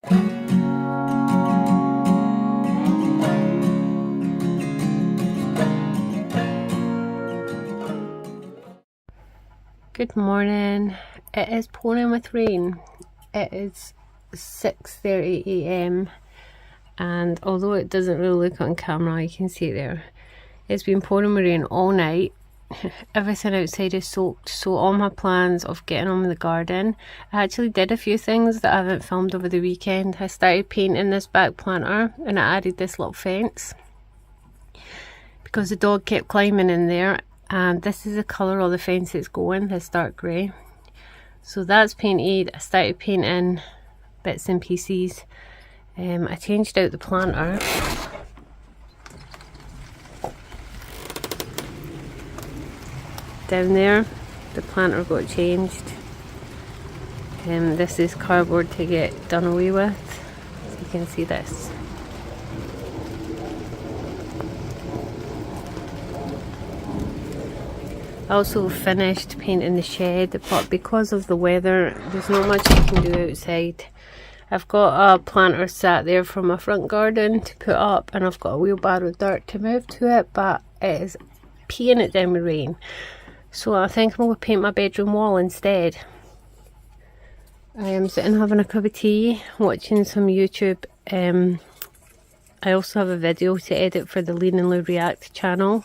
Good morning. It is pouring with rain. It is 6:30 a.m. and although it doesn't really look on camera, you can see it there. It's been pouring with rain all night. Everything outside is soaked, so all my plans of getting on with the garden. I actually did a few things that I haven't filmed over the weekend. I started painting this back planter and I added this little fence because the dog kept climbing in there. And this is the colour of the fence it's going, this dark grey. So that's painted. I started painting bits and pieces. I changed out the planter. Down there, the planter got changed. This is cardboard to get done away with. So you can see this. I also finished painting the shed, but because of the weather there's not much I can do outside. I've got a planter sat there for my front garden to put up, and I've got a wheelbarrow of dirt to move to it, but it is peeing it down with rain. So I think I'm going to paint my bedroom wall instead. I am sitting having a cup of tea, watching some YouTube. I also have a video to edit for the Lean and Lou React channel.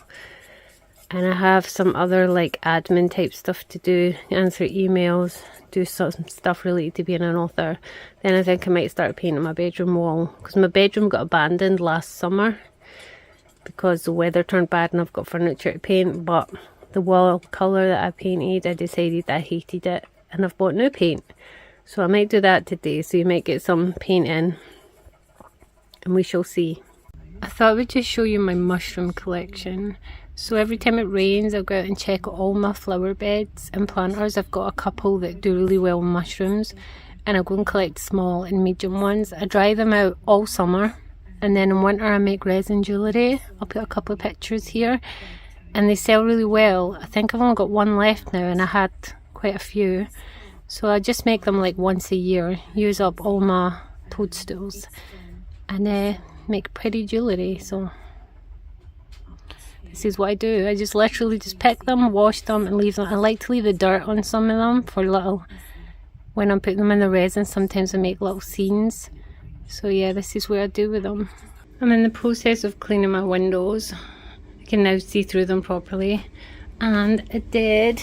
And I have some other like admin type stuff to do, answer emails, do some stuff related to being an author. Then I think I might start painting my bedroom wall, because my bedroom got abandoned last summer because the weather turned bad and I've got furniture to paint. But the wall colour that I painted, I decided I hated it and I've bought new paint. So I might do that today, so you might get some painting and we shall see. I thought I would just show you my mushroom collection. So every time it rains, I'll go out and check all my flower beds and planters. I've got a couple that do really well with mushrooms, and I'll go and collect small and medium ones. I dry them out all summer, and then in winter I make resin jewellery. I'll put a couple of pictures here, and they sell really well. I think I've only got one left now, and I had quite a few. So I just make them like once a year, use up all my toadstools, and make pretty jewellery. So this is what I do. I just literally just pick them, wash them and leave them. I like to leave the dirt on some of them for little, when I'm putting them in the resin, sometimes I make little scenes. So yeah, this is what I do with them. I'm in the process of cleaning my windows. I can now see through them properly. And I did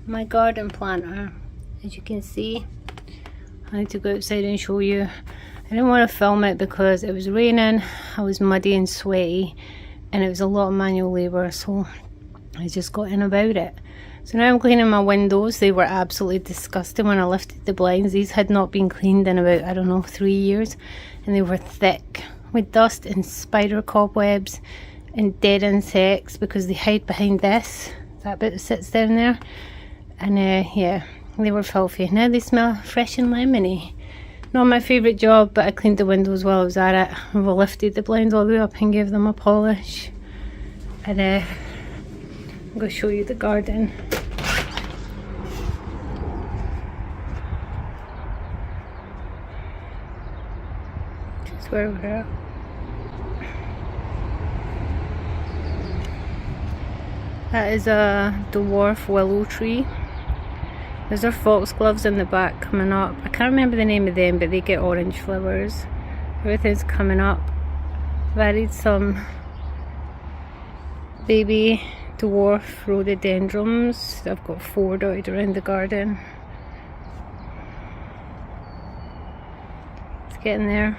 my garden planter, as you can see. I need to go outside and show you. I didn't want to film it because it was raining, I was muddy and sweaty, and it was a lot of manual labour, so I just got in about it. So now I'm cleaning my windows. They were absolutely disgusting when I lifted the blinds. These had not been cleaned in about, I don't know, 3 years, and they were thick with dust and spider cobwebs and dead insects because they hide behind this, that bit that sits down there. And yeah, they were filthy. Now they smell fresh and lemony. Not my favourite job, but I cleaned the windows while I was at it. I lifted the blinds all the way up and gave them a polish. And I'm going to show you the garden. This is where we're at. That is a dwarf willow tree. Those are foxgloves in the back coming up. I can't remember the name of them, but they get orange flowers. Everything's coming up. I've added some baby dwarf rhododendrons. I've got 4 dotted around the garden. It's getting there.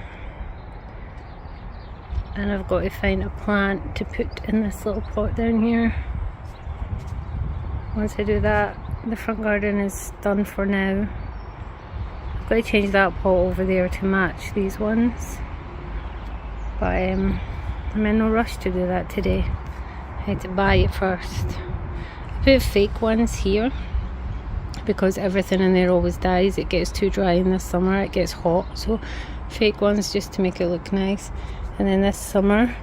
And I've got to find a plant to put in this little pot down here. Once I do that, the front garden is done for now. I've got to change that pot over there to match these ones, but I'm in no rush to do that today. I had to buy it first. I put fake ones here because everything in there always dies. It gets too dry in the summer, it gets hot, so fake ones just to make it look nice. And then this summer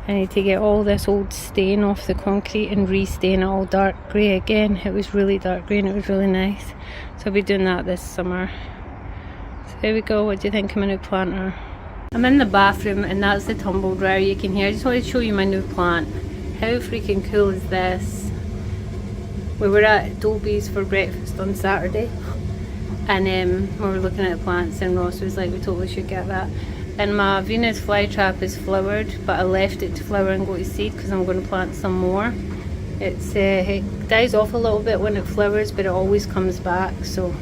I need to get all this old stain off the concrete and re-stain it all dark grey again. It was really dark grey and it was really nice. So I'll be doing that this summer. So There we go. What do you think of my new planter? I'm in the bathroom and that's the tumble dryer you can hear. I just wanted to show you my new plant. How freaking cool is this? We were at Dolby's for breakfast on Saturday and we were looking at the plants and Ross was like, we totally should get that. And my Venus flytrap is flowered, but I left it to flower and go to seed because I'm going to plant some more. It dies off a little bit when it flowers, but it always comes back, so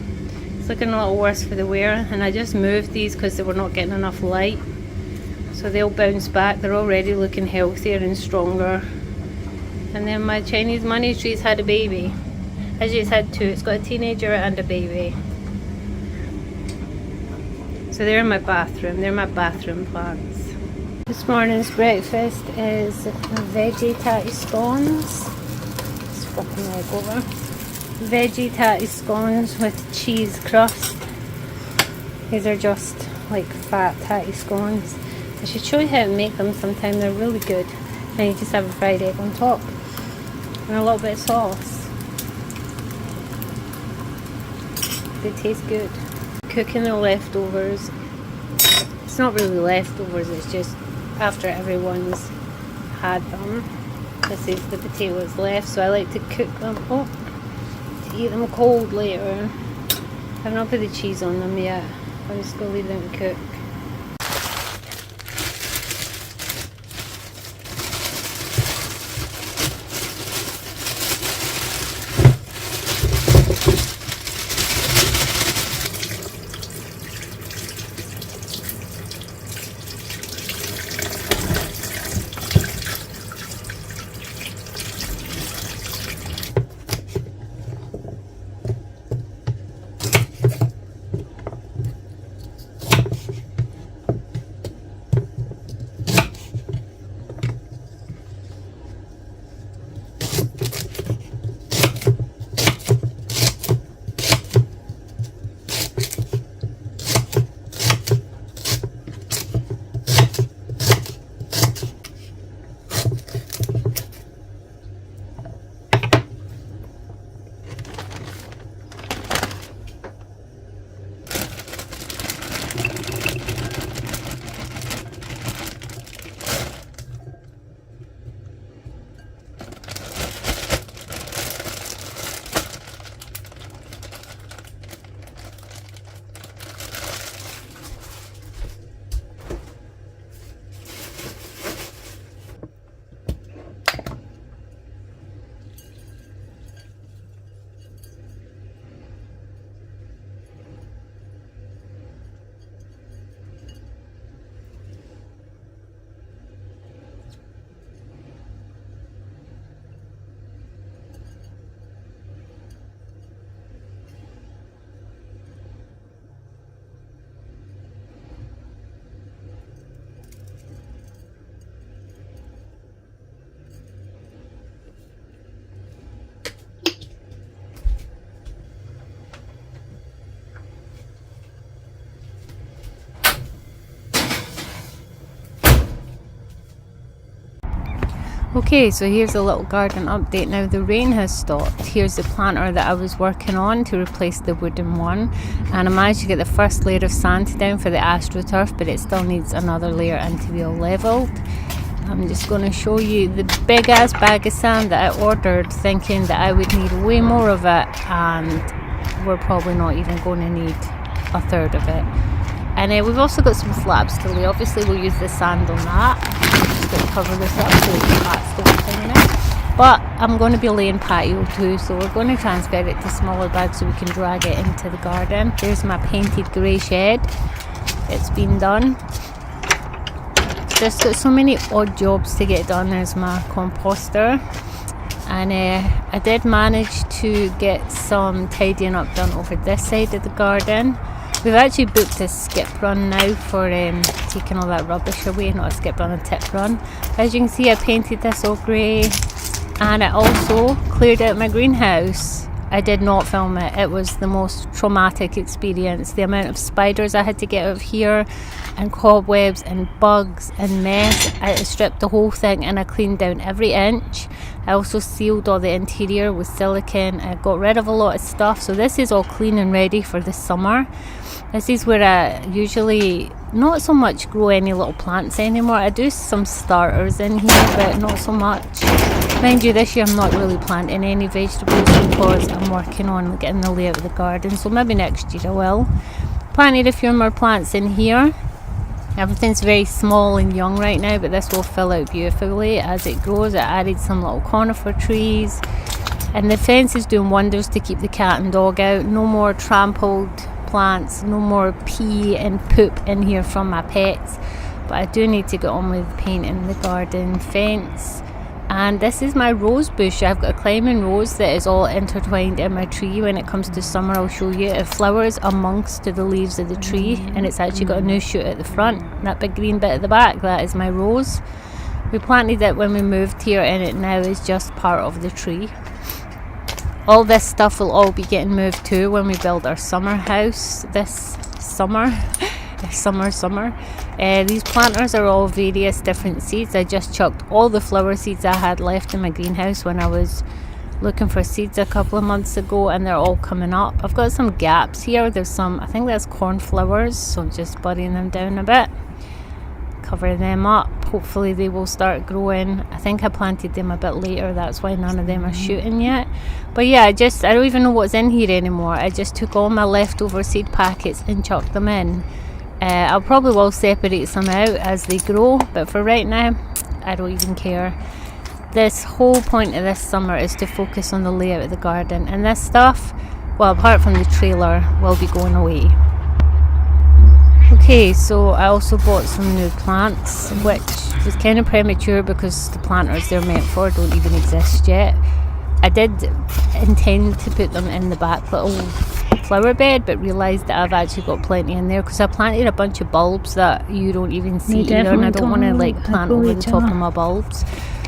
it's looking a little worse for the wear. And I just moved these because they were not getting enough light, so they'll bounce back. They're already looking healthier and stronger. And then my Chinese money tree's had a baby. Actually, it's had two. It's got a teenager and a baby. So they're in my bathroom. They're my bathroom plants. This morning's breakfast is veggie tatty scones. Just flipping the egg over. Veggie tatty scones with cheese crust. These are just like fat tatty scones. I should show you how to make them sometime. They're really good. And you just have a fried egg on top and a little bit of sauce. They taste good. Cooking the leftovers. It's not really leftovers, it's just after everyone's had them. This is the potatoes left, so I like to cook them up to eat them cold later. I've not put the cheese on them yet. I'm just going to leave them cook. Okay, so here's a little garden update. Now the rain has stopped. Here's the planter that I was working on to replace the wooden one, and I managed to get the first layer of sand down for the AstroTurf, but it still needs another layer and to be all leveled. I'm just going to show you the big ass bag of sand that I ordered, thinking that I would need way more of it, and we're probably not even going to need a third of it. And we've also got some slabs to lay. Obviously we'll use the sand on that. Just going to cover this up so that's the one thing in it. But I'm going to be laying patio too, so we're going to transfer it to smaller bags so we can drag it into the garden. There's my painted grey shed. It's been done. Just got so many odd jobs to get done. There's my composter. And I did manage to get some tidying up done over this side of the garden. We've actually booked a skip run now for taking all that rubbish away, not a skip run, a tip run. As you can see, I painted this all grey, and I also cleared out my greenhouse. I did not film it. It was the most traumatic experience. The amount of spiders I had to get out of here, and cobwebs and bugs and mess. I stripped the whole thing and I cleaned down every inch. I also sealed all the interior with silicone. I got rid of a lot of stuff. So this is all clean and ready for the summer. This is where I usually not so much grow any little plants anymore. I do some starters in here, but not so much. Mind you, this year I'm not really planting any vegetables because I'm working on getting the layout of the garden. So maybe next year I will. Planted a few more plants in here. Everything's very small and young right now, but this will fill out beautifully as it grows. I added some little conifer trees, and the fence is doing wonders to keep the cat and dog out. No more trampled plants, no more pee and poop in here from my pets. But I do need to get on with painting the garden fence. And this is my rose bush. I've got a climbing rose that is all intertwined in my tree. When it comes to summer, I'll show you. It flowers amongst the leaves of the tree, and it's actually got a new shoot at the front. That big green bit at the back, that is my rose. We planted it when we moved here, and it now is just part of the tree. All this stuff will all be getting moved too when we build our summer house this summer. Summer. These planters are all various different seeds. I just chucked all the flower seeds I had left in my greenhouse when I was looking for seeds a couple of months ago, and they're all coming up. I've got some gaps here. There's some, I think that's cornflowers, so I'm just burying them down a bit, covering them up. Hopefully they will start growing. I think I planted them a bit later, that's why none of them are shooting yet. But yeah, I don't even know what's in here anymore. I just took all my leftover seed packets and chucked them in. I'll probably will separate some out as they grow, but for right now I don't even care. This whole point of this summer is to focus on the layout of the garden, and this stuff, well, apart from the trailer, will be going away. Okay, so I also bought some new plants, which was kind of premature because the planters they're meant for don't even exist yet. I did intend to put them in the back little flower bed, but realised that I've actually got plenty in there because I planted a bunch of bulbs that you don't even see either, and I don't want to like plant over the top of my bulbs.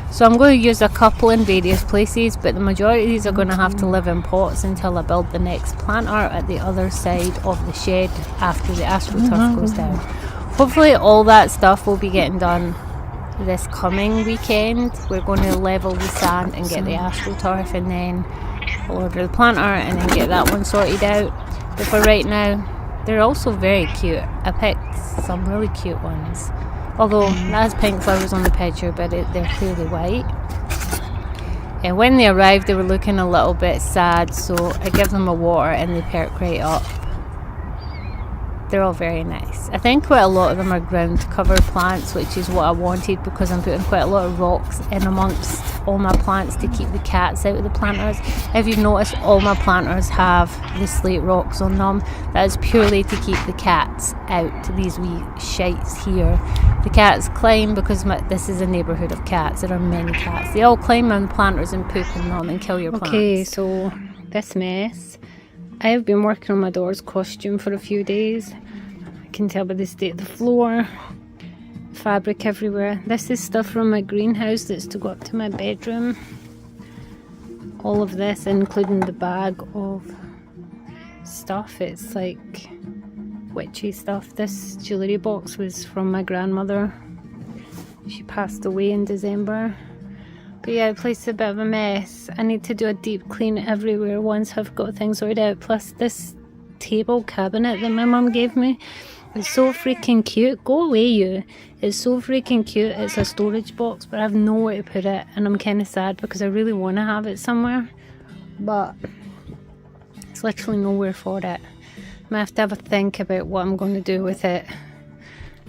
So I'm going to use a couple in various places, but the majority of these are going to have to live in pots until I build the next planter at the other side of the shed after the astroturf goes down. Hopefully all that stuff will be getting done this coming weekend. We're going to level the sand and get the astroturf, and then I'll order the planter and then get that one sorted out. But for right now, they're also very cute. I picked some really cute ones, although that has pink flowers on the picture, but they're clearly white. And when they arrived, they were looking a little bit sad, so I give them a water and they perk right up. They're all very nice. I think quite a lot of them are ground cover plants, which is what I wanted because I'm putting quite a lot of rocks in amongst all my plants to keep the cats out of the planters. If you've noticed, all my planters have the slate rocks on them. That is purely to keep the cats out, these wee shites here. The cats climb because this is a neighbourhood of cats. There are many cats. They all climb on the planters and poop in them and kill your plants. Okay, so this mess. I have been working on my door's costume for a few days. I can tell by the state of the floor. Fabric everywhere. This is stuff from my greenhouse that's to go up to my bedroom. All of this, including the bag of stuff. It's like witchy stuff. This jewellery box was from my grandmother. She passed away in December. But yeah, the place is a bit of a mess. I need to do a deep clean everywhere once I've got things sorted out. Plus this table cabinet that my mum gave me is so freaking cute. Go away, you. It's so freaking cute. It's a storage box, but I have nowhere to put it, and I'm kind of sad because I really want to have it somewhere, but it's literally nowhere for it. I might have to have a think about what I'm going to do with it.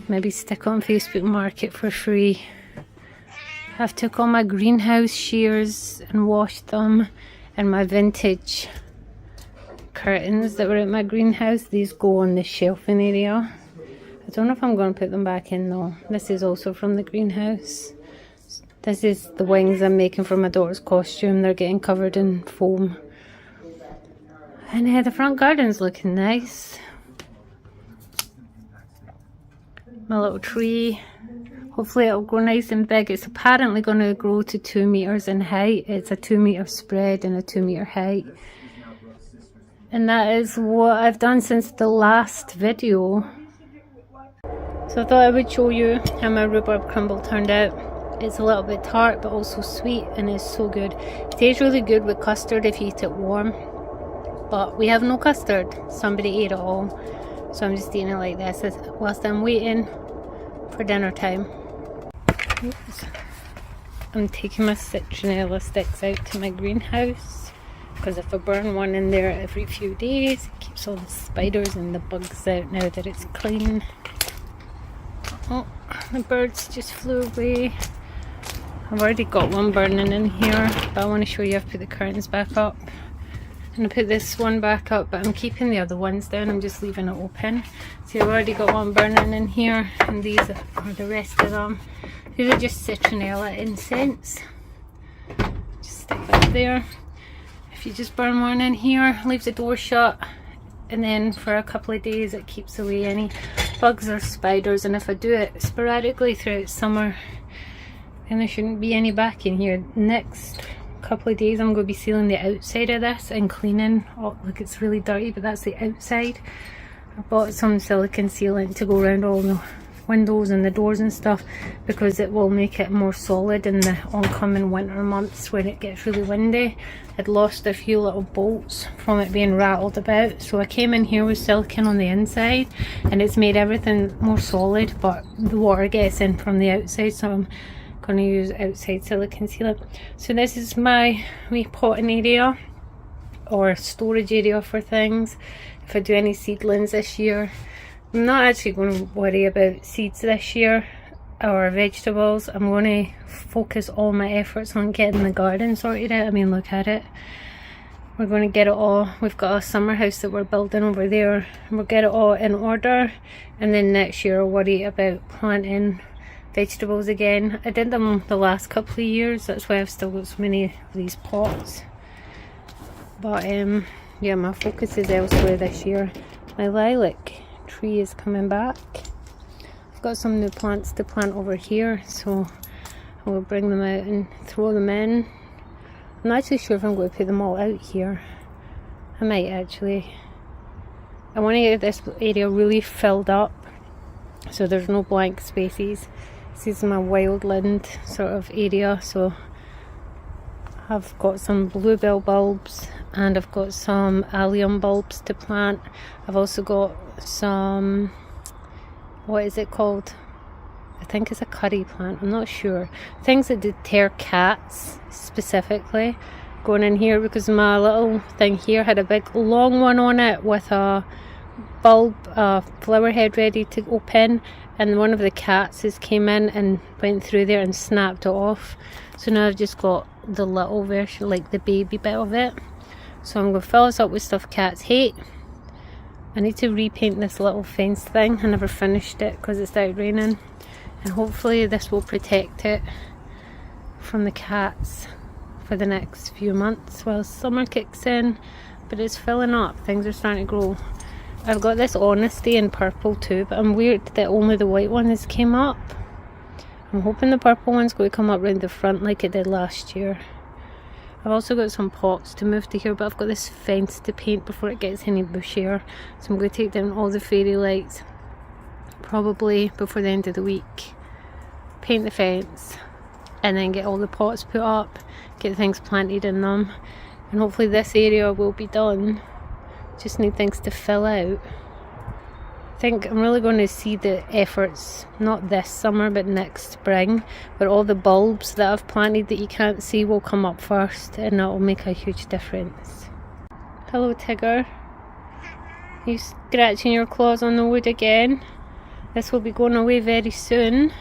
Maybe stick on Facebook Market for free. I've took all my greenhouse shears and washed them, and my vintage curtains that were at my greenhouse, these go on the shelving area. I don't know if I'm going to put them back in though. This is also from the greenhouse. This is the wings I'm making for my daughter's costume. They're getting covered in foam. And the front garden's looking nice. My little tree. Hopefully it'll grow nice and big. It's apparently going to grow to 2 meters in height. It's a 2 meter spread and a 2 meter height. And that is what I've done since the last video. So I thought I would show you how my rhubarb crumble turned out. It's a little bit tart but also sweet and is so good. It tastes really good with custard if you eat it warm. But we have no custard. Somebody ate it all. So I'm just eating it like this whilst I'm waiting for dinner time. Oops. I'm taking my citronella sticks out to my greenhouse, because if I burn one in there every few days, it keeps all the spiders and the bugs out now that it's clean. Oh, the birds just flew away. I've already got one burning in here, but I want to show you I've put the curtains back up. And I put this one back up, but I'm keeping the other ones down. I'm just leaving it open. See, I've already got one burning in here, and these are the rest of them. These are just citronella incense. Just stick that there. If you just burn one in here, leave the door shut, and then for a couple of days it keeps away any bugs or spiders. And if I do it sporadically throughout summer, then there shouldn't be any back in here. Next couple of days I'm going to be sealing the outside of this and cleaning. Oh, look, it's really dirty, but that's the outside. I bought some silicone sealant to go around all the windows and the doors and stuff, because it will make it more solid in the oncoming winter months when it gets really windy. I'd lost a few little bolts from it being rattled about, so I came in here with silicone on the inside and it's made everything more solid, but the water gets in from the outside, so I'm going to use outside silicone sealant. So this is my wee potting area or storage area for things. If I do any seedlings this year, I'm not actually going to worry about seeds this year or vegetables. I'm going to focus all my efforts on getting the garden sorted out. I mean, look at it. We're going to get it all. We've got a summer house that we're building over there, and we'll get it all in order, and then next year I'll worry about planting vegetables again. I did them the last couple of years, that's why I've still got so many of these pots. But yeah, my focus is elsewhere this year. My lilac tree is coming back. I've got some new plants to plant over here, so I will bring them out and throw them in. I'm not actually sure if I'm going to put them all out here. I might actually. I want to get this area really filled up so there's no blank spaces. This is my wildland sort of area, so I've got some bluebell bulbs and I've got some allium bulbs to plant. I've also got some, what is it called? I think it's a curry plant, I'm not sure. Things that deter cats specifically going in here, because my little thing here had a big long one on it with a bulb, flower head ready to open, and one of the cats has came in and went through there and snapped it off. So now I've just got the little version, like the baby bit of it. So I'm going to fill this up with stuff cats hate. I need to repaint this little fence thing. I never finished it because it started raining, and hopefully this will protect it from the cats for the next few months while summer kicks in. But it's filling up, things are starting to grow. I've got this honesty in purple too, but I'm weird that only the white one has came up. I'm hoping the purple one's going to come up round the front like it did last year. I've also got some pots to move to here, but I've got this fence to paint before it gets any bushier. So I'm going to take down all the fairy lights probably before the end of the week. Paint the fence and then get all the pots put up, get things planted in them, and hopefully this area will be done. Just need things to fill out. I think I'm really going to see the efforts, not this summer but next spring, but all the bulbs that I've planted that you can't see will come up first, and that will make a huge difference. Hello Tigger. You scratching your claws on the wood again? This will be going away very soon.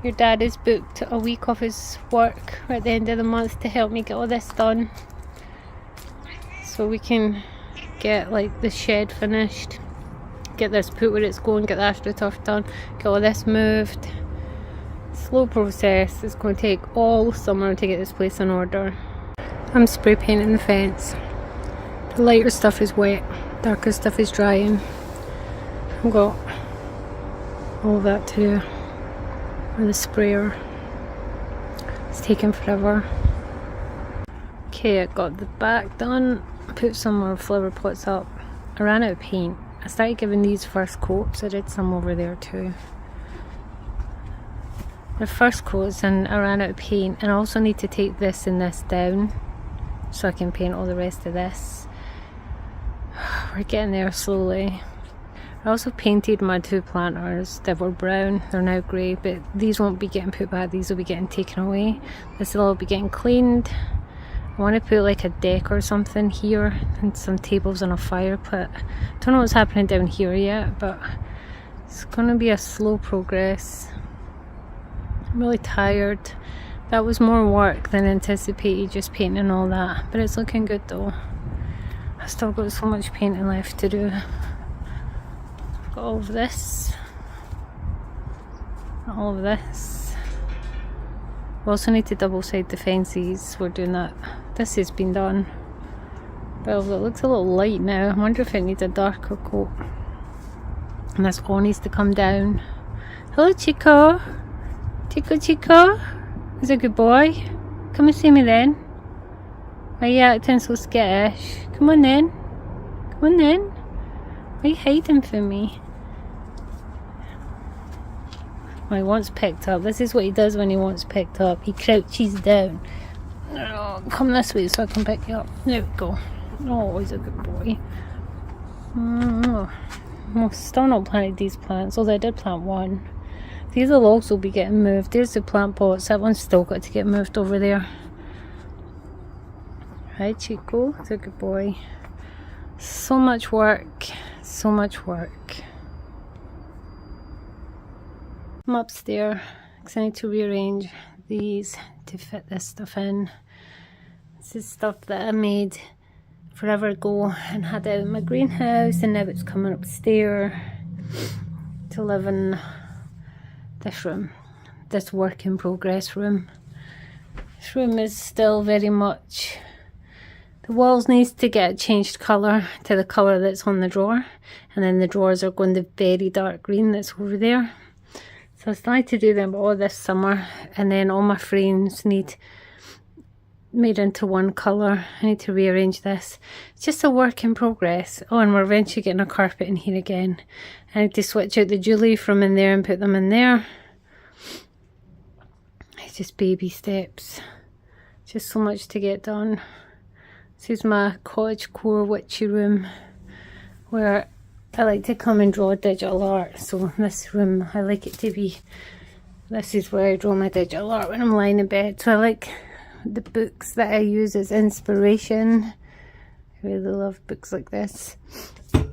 Your dad has booked a week off his work at the end of the month to help me get all this done, so we can get like the shed finished, get this put where it's going, get the astroturf done, get all this moved. Slow process. It's going to take all summer to get this place in order. I'm spray painting the fence. The lighter stuff is wet, darker stuff is drying. I've got all that to do with the sprayer. It's taking forever. Okay, I got the back done. put some more flower pots up. I ran out of paint. I started giving these first coats. I did some over there too. The first coats, and I ran out of paint, and I also need to take this and this down so I can paint all the rest of this. We're getting there slowly. I also painted my 2 planters that were brown. They're now grey, but these won't be getting put back. These will be getting taken away. This will all be getting cleaned. I want to put like a deck or something here and some tables and a fire pit. Don't know what's happening down here yet, but it's going to be a slow progress. I'm really tired. That was more work than anticipated, just painting all that, but it's looking good though. I've still got so much painting left to do. Got all of this, all of this. We also need to double side the fences. We're doing that. This has been done, but it looks a little light now. I wonder if it needs a darker coat. And this all needs to come down. Hello, Chico. Chico. He's a good boy. Come and see me then. Why are you acting so skittish? Come on then. Come on then. Why are you hiding from me? Well, he wants picked up. This is what he does when he wants picked up. He crouches down. Oh, come this way so I can pick you up. There we go. Oh, he's a good boy. I've still not planted these plants, although I did plant one. These will also be getting moved. There's the plant pots. That one's still got to get moved over there. Hi, Chico. He's a good boy. So much work. So much work. I'm upstairs because I need to rearrange these to fit this stuff in. This is stuff that I made forever ago and had out in my greenhouse, and now it's coming upstairs to live in this room, this work in progress room. This room is still very much, the walls needs to get changed colour to the colour that's on the drawer, and then the drawers are going the very dark green that's over there. So I started to do them all this summer, and then all my frames need made into one colour. I need to rearrange this. It's just a work in progress. Oh, and we're eventually getting a carpet in here again. I need to switch out the Julie from in there and put them in there. It's just baby steps. Just so much to get done. This is my cottagecore witchy room where I like to come and draw digital art. So this room, I like it to be, this is where I draw my digital art when I'm lying in bed. So I like the books that I use as inspiration. I really love books like this.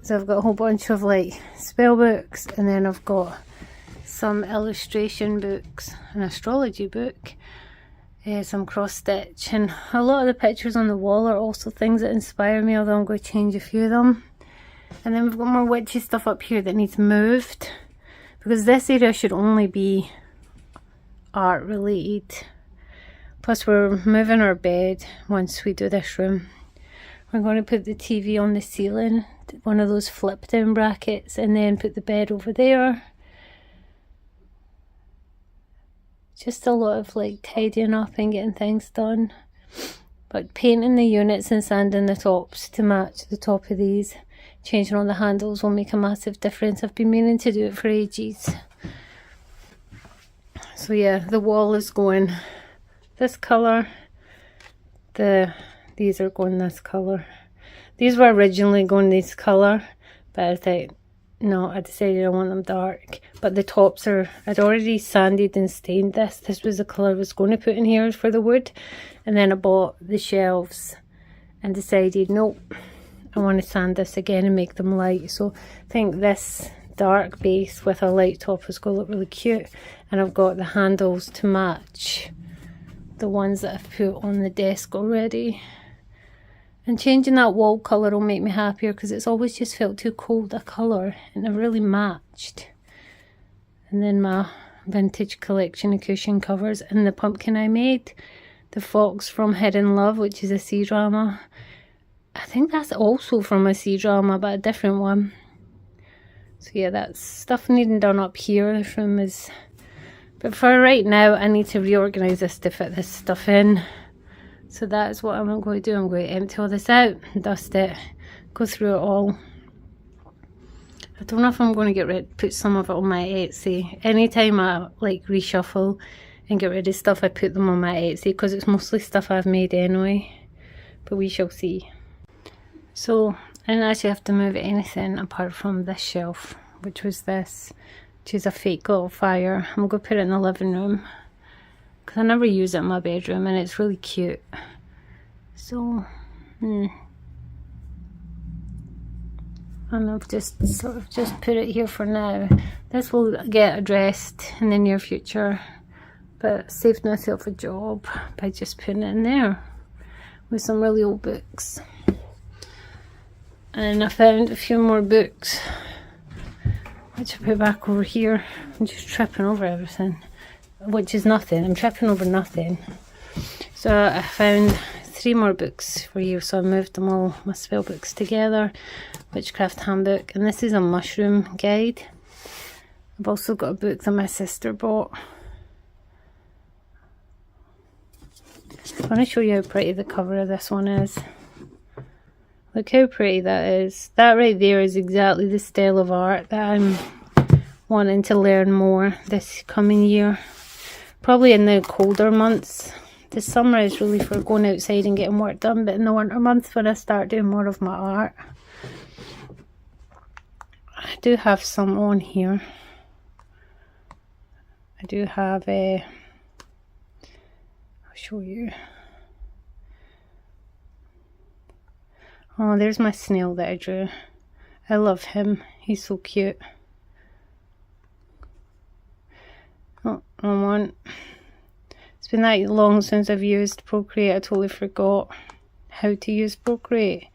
So I've got a whole bunch of like spell books, and then I've got some illustration books, an astrology book, some cross stitch, and a lot of the pictures on the wall are also things that inspire me, although I'm going to change a few of them. And then we've got more witchy stuff up here that needs moved, because this area should only be art related. Plus we're moving our bed once we do this room. We're going to put the TV on the ceiling, one of those flip down brackets, and then put the bed over there. Just a lot of like tidying up and getting things done. But painting the units and sanding the tops to match the top of these, changing all the handles will make a massive difference. I've been meaning to do it for ages. So yeah, the wall is going this colour, these are going this colour. These were originally going this colour, but I thought, no, I decided I want them dark. But the tops are, I'd already sanded and stained this. This was the colour I was going to put in here for the wood. And then I bought the shelves and decided, nope, I want to sand this again and make them light. So I think this dark base with a light top is going to look really cute. And I've got the handles to match the ones that I've put on the desk already. And changing that wall colour will make me happier, because it's always just felt too cold a colour and it really matched. And then my vintage collection of cushion covers, and the pumpkin I made, the fox from Hidden Love, which is a C-drama. I think that's also from a C-drama, but a different one. So yeah, that's stuff needing done up here. This room is... But for right now, I need to reorganise this to fit this stuff in. So that is what I'm going to do. I'm going to empty all this out, dust it, go through it all. I don't know if I'm going to put some of it on my Etsy. Anytime I like reshuffle and get rid of stuff, I put them on my Etsy because it's mostly stuff I've made anyway. But we shall see. So I didn't actually have to move anything apart from this shelf, which was this, which is a fake little fire. I'm going to put it in the living room because I never use it in my bedroom and it's really cute. So, and I've just sort of just put it here for now. This will get addressed in the near future, but saved myself a job by just putting it in there with some really old books. And I found a few more books, which I put back over here. I'm just tripping over everything, which is nothing. I'm tripping over nothing. So I found 3 more books for you. So I moved them all, my spell books together. Witchcraft handbook, and this is a mushroom guide. I've also got a book that my sister bought. I want to show you how pretty the cover of this one is. Look how pretty that is. That right there is exactly the style of art that I'm wanting to learn more this coming year. Probably in the colder months. The summer is really for going outside and getting work done, but in the winter months when I start doing more of my art. I do have some on here. I do have a... I'll show you. Oh, there's my snail that I drew. I love him. He's so cute. Oh, wrong one. It's been that long since I've used Procreate. I totally forgot how to use Procreate.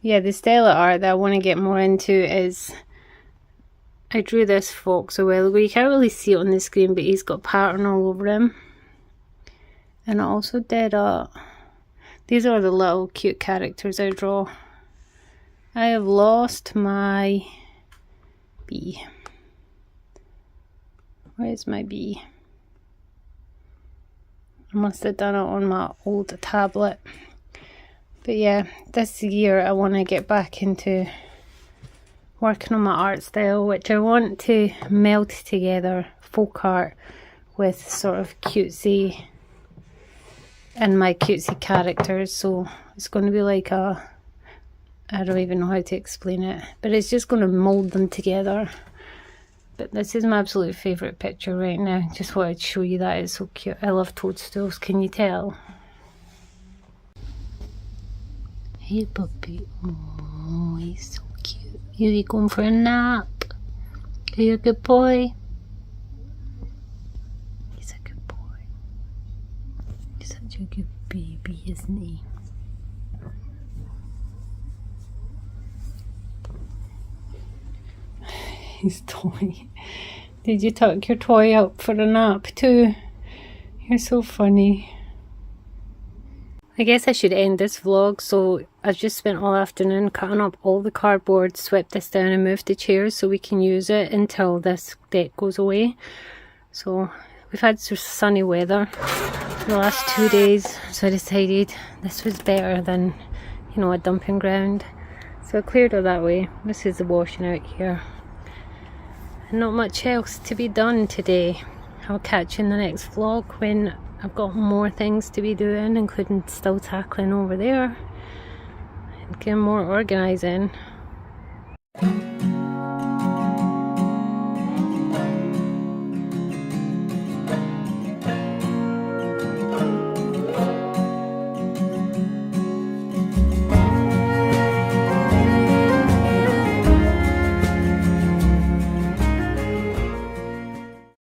Yeah, the style of art that I want to get more into is... I drew this fox a while ago. You can't really see it on the screen, but he's got pattern all over him. And I also did these are the little cute characters I draw. I have lost my bee. Where's my bee? I must have done it on my old tablet. But yeah, this year I want to get back into working on my art style, which I want to meld together folk art with sort of cutesy and my cutesy characters. So it's going to be like a, I don't even know how to explain it, but it's just going to mold them together. But this is my absolute favourite picture right now. Just wanted to show you that. It's so cute. I love toadstools, can you tell? Hey puppy. Oh, he's so cute. Are you going for a nap? Are you a good boy? He's a good boy. He's such a good baby, isn't he? His toy. Did you tuck your toy up for a nap too? You're so funny. I guess I should end this vlog. So I've just spent all afternoon cutting up all the cardboard, swept this down and moved the chairs so we can use it until this deck goes away. So we've had some sunny weather for the last 2 days, so I decided this was better than, you know, a dumping ground. So I cleared all that way. This is the washing out here. And not much else to be done today. I'll catch you in the next vlog when I've got more things to be doing, including still tackling over there and getting more organising.